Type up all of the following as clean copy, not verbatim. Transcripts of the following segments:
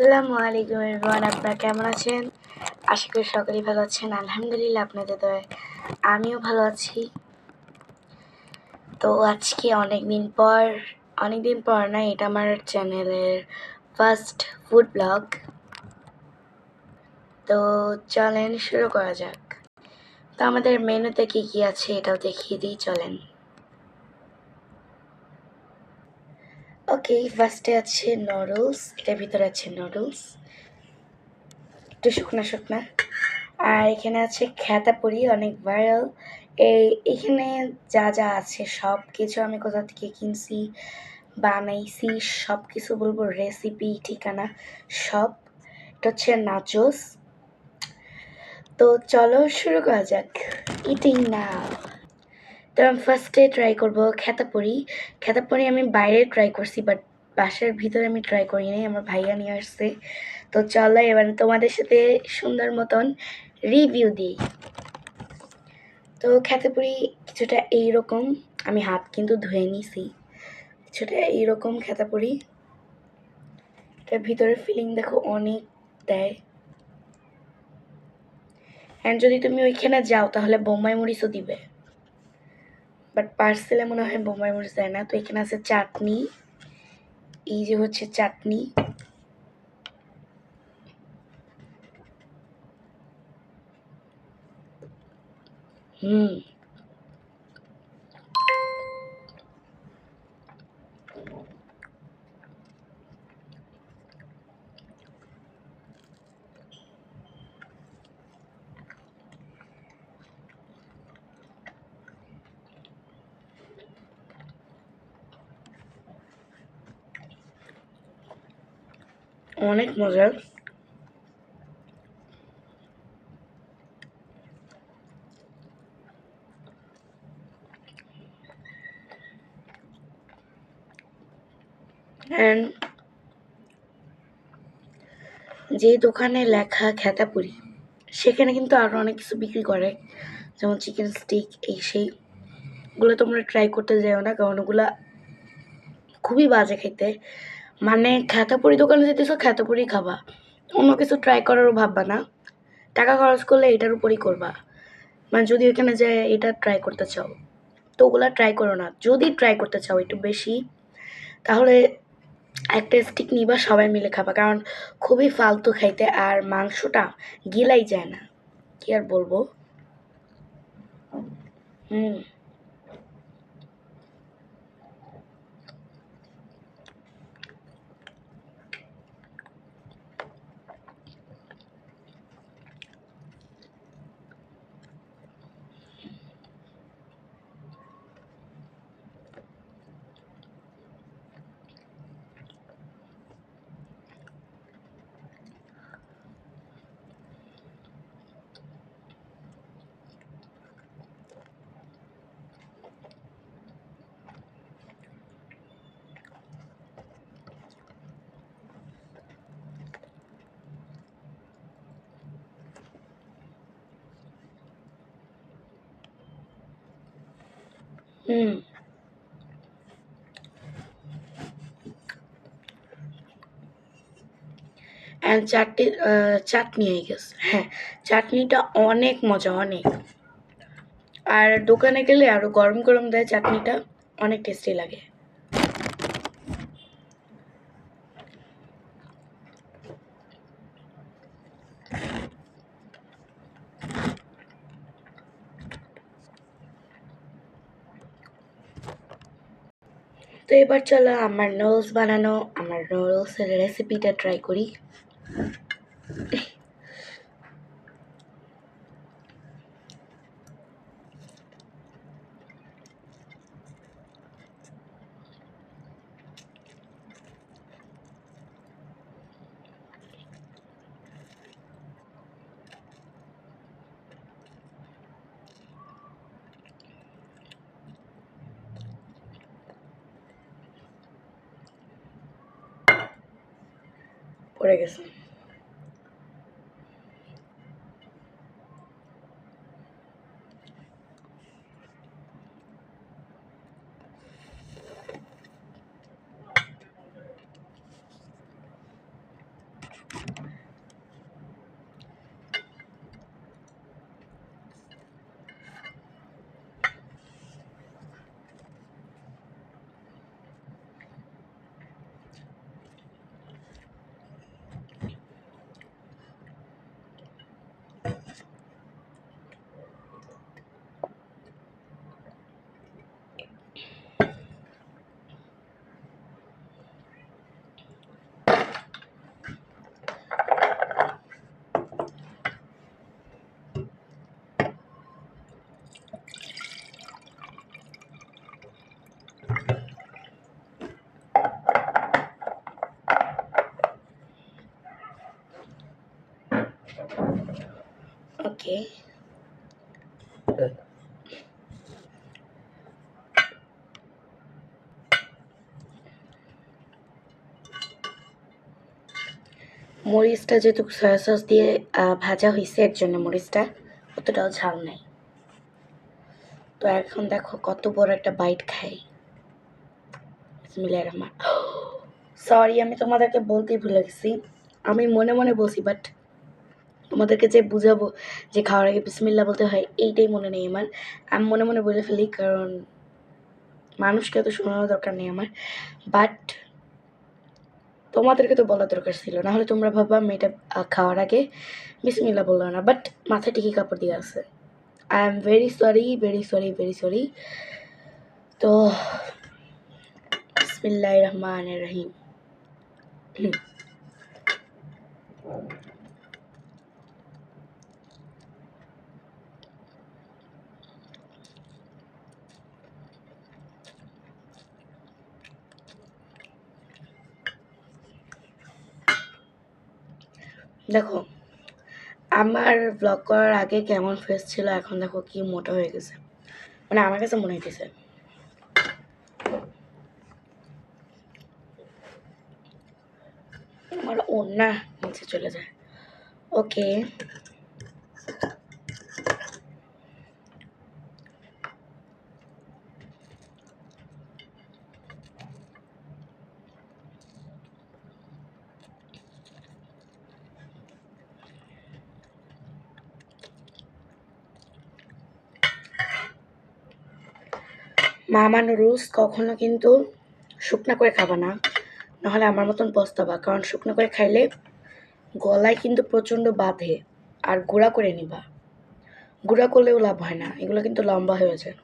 আসসালামু আলাইকুম এভরিওয়ান, আপনারা কেমন আছেন? আশা করি সকলেই ভালো আছেন। আলহামদুলিল্লাহ, আপনাদের দয়ায় আমিও ভালো আছি। তো আজকে অনেকদিন পর না, এটা আমার চ্যানেলের ফার্স্ট ফুড ব্লগ। তো চলেন শুরু করা যাক। তো আমাদের মেনুতে কি কি আছে এটাও দেখিয়ে দিই, চলেন। ওকে, ফার্স্টে আছে নুডলস। এটার ভিতরে আছে নুডলস, একটু শুকনা। আর এখানে আছে খেতাপুরি, অনেক ভাইরাল। এখানে যা যা আছে সব কিছু আমি কোথা থেকে কিনছি, বানাইছি, সব কিছু বলবো, রেসিপি, ঠিকানা সব। এটা হচ্ছে নাচোস। তো চলো শুরু করা যাক। ইটিং নাও। তো আমি ফার্স্টে ট্রাই করবো খেতাপুরি আমি বাইরে ট্রাই করছি, বাট বাসার ভিতরে আমি ট্রাই করি নাই, আমার ভাইয়া নিয়ে আসছে। তো চলো এবার তোমাদের সাথে সুন্দর মতন রিভিউ দিই। তো খেতাপুরি কিছুটা এইরকম, আমি হাত কিন্তু ধুয়ে নিছি। কিছুটা এইরকম খেতাপুরি, এটার ভিতরে ফিলিং দেখো অনেক দেয়। অ্যান্ড যদি তুমি ওইখানে যাও তাহলে বোম্বাই মরিচও দিবে, বাট পার্সেলে মনে হয় বোম্বাই মরিচ দেয় না। তো এখানে আছে চাটনি, এই যে হচ্ছে চাটনি। অনেক মজার। অ্যান্ড যে দোকানে লেখা খেতাপুরি, সেখানে কিন্তু আরও অনেক কিছু বিক্রি করে, যেমন চিকেন স্টিক, এই সেইগুলো তোমরা ট্রাই করতে যাও না, কারণ ওগুলা খুবই বাজে খেতে। মানে খেতাপুরি দোকানে যেতেছো, খেতাপুরি খাবা, অন্য কিছু ট্রাই করারও ভাববা না। টাকা খরচ করলে এটার উপরই করবা। মানে যদি ওইখানে যে এটা ট্রাই করতে চাও, তো ওগুলা ট্রাই করো না। যদি ট্রাই করতে চাও একটু বেশি, তাহলে একটা স্টিক নিবা, সবাই মিলে খাবা, কারণ খুবই ফালতু খাইতে, আর মাংসটা গিলাই যায় না, কি আর বলবো। হুম হুম অ্যান্ড চাটনি হয়ে গেছে, হ্যাঁ, চাটনিটা অনেক মজা, অনেক। আর দোকানে গেলে আরো গরম গরম দেয় চাটনিটা, অনেক টেস্টি লাগে। তো এবার চলো আমার নুডলসের রেসিপিটা ট্রাই করি। পড়ে গেছে। ওকে, মরিচটা যেহেতু সয়া সস দিয়ে ভাজা হয়েছে, এর জন্য মরিচটা অতটাও ঝাল নেই। তো এখন দেখো কত বড় একটা বাইট খাই। বিসমিল্লাহির রহমান। সরি, আমি তোমাদেরকে বলতেই ভুলে গেছি। আমি মনে মনে বলছি, বাট তোমাদেরকে যে বুঝাবো যে খাওয়ার আগে বিসমিল্লাহ বলতে হয়, এইটাই মনে নেই আমার। আমি মনে মনে বলে ফেলি, কারণ মানুষকে তো শোনানোর দরকার নেই আমার। বাট তোমাদেরকে তো বলা দরকার ছিল, নাহলে তোমরা ভাববা মেয়েটা খাওয়ার আগে বিসমিল্লাহ বললো না। বাট মাথায় ঠিকই কাপড় দিয়ে আছে। I am very sorry, very sorry, very sorry. তো বিসমিল্লাহির রহমানির রহিম। দেখো আমার ব্লগ করার আগে কেমন ফেস ছিল, এখন দেখো কি মোটা হয়ে গেছে, মানে আমার কাছে মনে হইতেছে। আমার ওড়না নিচে চলে যায়। ওকে, মামা নুডলস কখনো কিন্তু শুকনা করে খাবা না, নাহলে আমার মতন পস্তাবা। কারণ শুকনো করে খাইলে গলায় কিন্তু প্রচণ্ড বাঁধে। আর গুঁড়া করে নিবা, গুঁড়া করলেও লাভ হয় না, এগুলো কিন্তু লম্বা হয়ে যায়।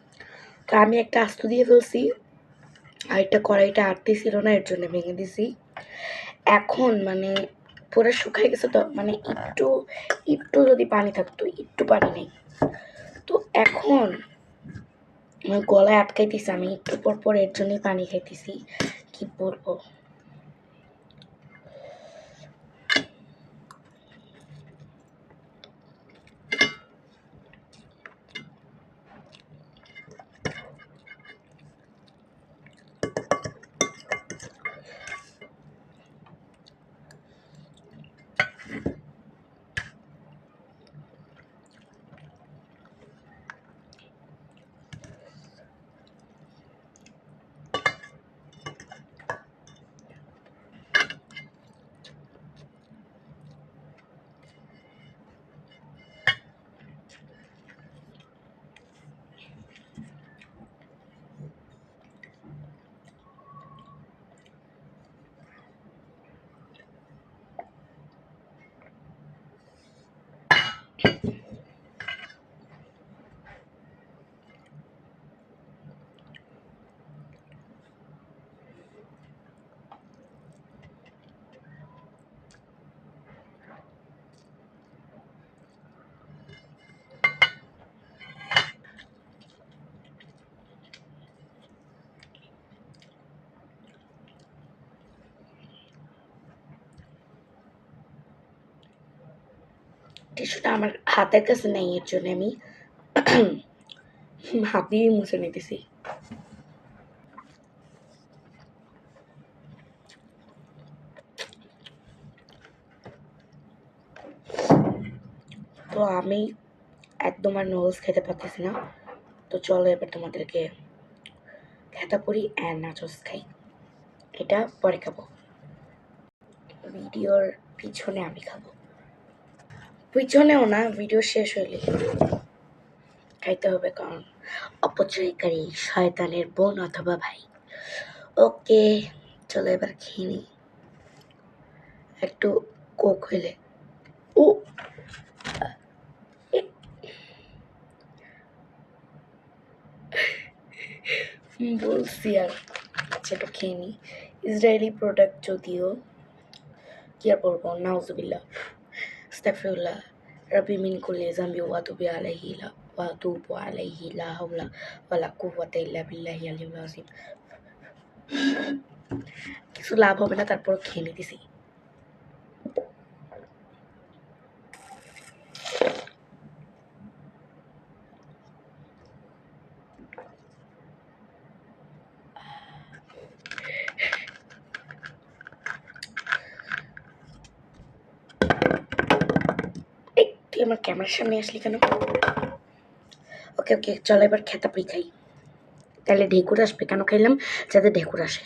তো আমি একটা আস্ত দিয়ে ফেলছি, আর একটা কড়াইটা আটতে ছিল না, এর জন্য ভেঙে দিছি। এখন মানে পুরো শুকাই গেছে, তো মানে একটু একটু যদি পানি থাকতো, একটু পানি নেই। তো এখন আমার গলায় আটকাইতেছি, আমি একটু পর পর এর জন্যই পানি খাইতেছি। কি বলবো, টিস্যুটা আমার হাতের কাছে নেই, এর জন্য আমি হাত দিয়ে মুছে নিতেছি। তো আমি একদম আর নুডলস খেতে পারতেছি না, তো চলো এবার তোমাদেরকে খেতাপুরি অ্যান্ড নাচোস খাই। এটা পরে খাবো। ভিডিওর পিছনে আমি খাবো, পিছনেও না, ভিডিও শেষ হইলে খাইতে হবে, কারণ অপচয়কারী শয়তানের বোন অথবা ভাই। ওকে, চলো এবার খেয়ে নিই, একটু কোক হইলে। ও বলছি আর, আচ্ছা একটু খেয়ে নিই। ইসরায়েলি প্রোডাক্ট যদিও, কি আর বলবো, নাউজুবিল্লাহ, আস্তাগফিরুল্লাহ, রাব্বি মিন কুল্লি যামবি ওয়া তুবি আলাইহি ওয়া তুবু আলাইহি লা হাওলা ওয়ালা কুওয়াতা ইল্লা বিল্লাহি আলিয়্যিল আযীম। কিছু লাভ হবে না, তারপর খেয়ে নিতেছি। এই তুই আমার ক্যামেরার সামনে আসলি কেন? ওকে ওকে, চলো এবার খেতাপুরি খাই, তাহলে ঢেকুর আসবে। কেন খাইলাম? যাতে ঢেকুর আসে।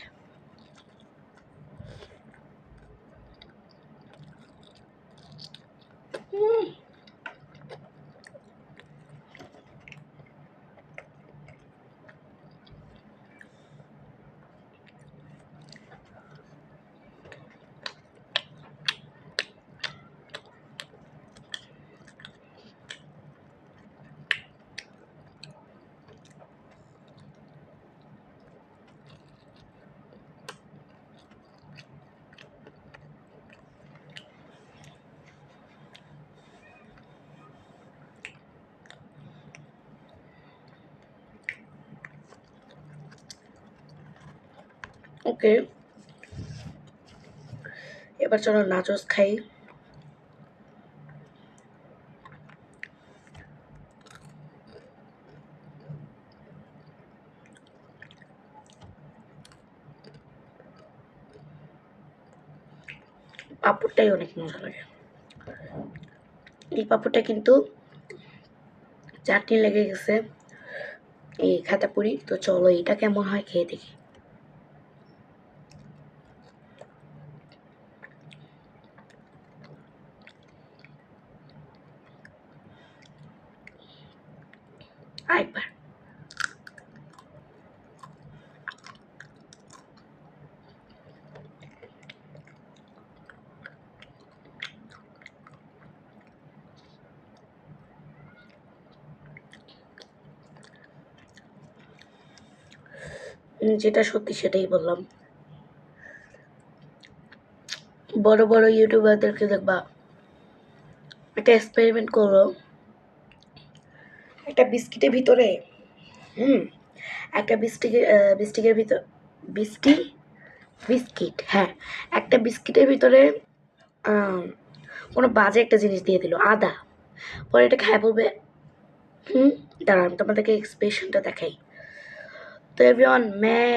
ওকে, এবার চলো নাচোস খাই। পাঁপড়টাই অনেক মজা লাগে। এই পাঁপড়টা কিন্তু চাটনি লেগে গেছে এই খাতাপুরি, তো চলো এটা কেমন হয় খেয়ে দেখি। আরেকবার। যেটা সত্যি সেটাই বললাম। বড় বড় ইউটিউবারদেরকে দেখবা একটা এক্সপেরিমেন্ট করলো, একটা বিস্কিটের ভিতরে একটা বিস্কিটের ভিতর বিস্কিট, হ্যাঁ, একটা বিস্কিটের ভিতরে কোনো বাজে একটা জিনিস দিয়ে দিল, আদা। পরে এটা খায় বলবে দাঁড়ান তোমাদেরকে এক্সপ্রেশনটা দেখাই। तो एवरीवन, मैं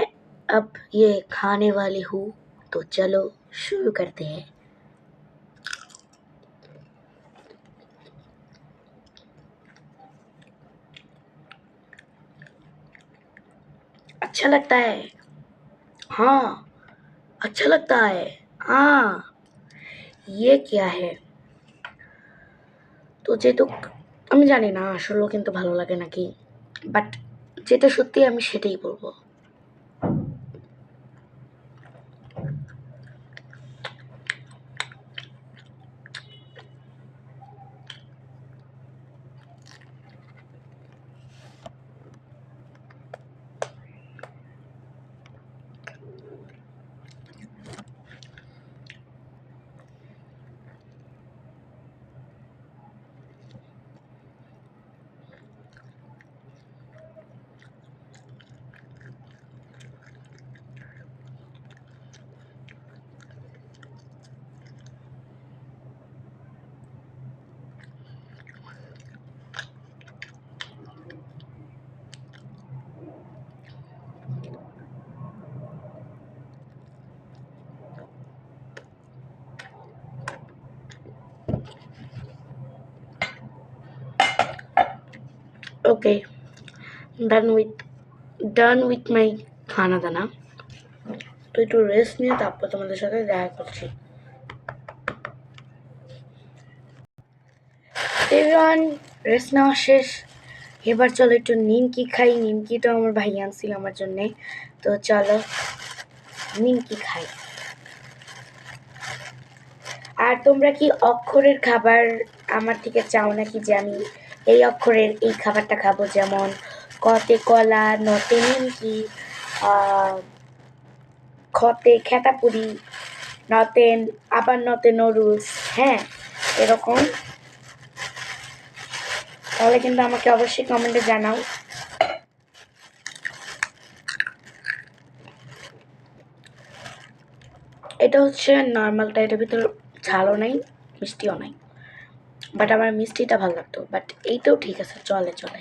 अब ये खाने वाली हूँ, तो चलो शुरू करते हैं। अच्छा लगता है, हाँ अच्छा लगता है, हाँ ये क्या है। তো যেহেতু আমি জানি না আসলেও কিন্তু ভালো লাগে নাকি, বাট যেটা সত্যি আমি সেটাই বলবো। ওকে, ডান উইথ মাই খানা দানা। তো একটু রেস্ট নিয়ে তারপর তোমাদের সাথে দেখা করছি। এভরিওয়ান, রেস্ট নেওয়া শেষ। এবার চলো একটু নিমকি খাই। নিমকিটা আমার ভাই আনছিল আমার জন্যে, তো চলো নিমকি খাই। আর তোমরা কি অক্ষরের খাবার আমার থেকে চাও নাকি যে আমি এই অক্ষরের এই খাবারটা খাবো? যেমন কতে কলা, নতে নিমকি, খতে খেতাপুরি, নতে আবার নতে নুডলস, হ্যাঁ এরকম। তাহলে কিন্তু আমাকে অবশ্যই কমেন্টে জানাও। এটা হচ্ছে নর্মালটা, এটার ভিতর ঝালও নাই মিষ্টিও নাই, বাট আমার মিষ্টিটা ভালো লাগতো, বাট এইটাও ঠিক আছে, চলে চলে।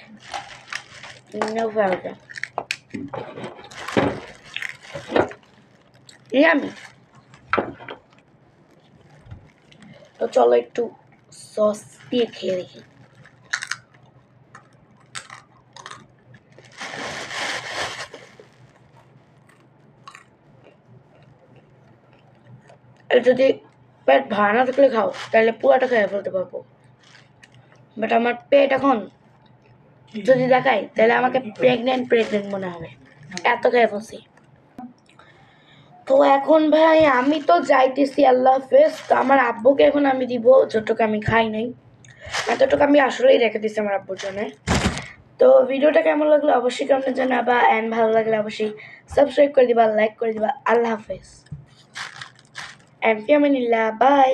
আমি তো চলো একটু সস দিয়ে খেয়ে দেখি। যদি পেট ভাড়া না থাকলে খাও তাহলে পুরাটা খেয়ে ফেলতে পারবো, বাট আমার পেট এখন যদি দেখাই তাহলে আমাকে প্রেগনেন্ট মনে হবে, এত খেয়ে ফেলছি। তো এখন ভাই আমি তো যাইতেছি, আল্লাহ হাফেজ। তো আমার আব্বুকে এখন আমি দিব যতটুকু আমি খাই নাই, এতটুকু আমি আসলেই রেখে দিচ্ছি আমার আব্বুর জন্য। তো ভিডিওটা কেমন লাগলো অবশ্যই কমেন্টে জানাবা, অ্যান্ড ভালো লাগলে অবশ্যই সাবস্ক্রাইব করে দিবা, লাইক করে দিবা। আল্লাহ হাফেজ, অ্যান্ড ফি আমানিল্লাহ, বাই।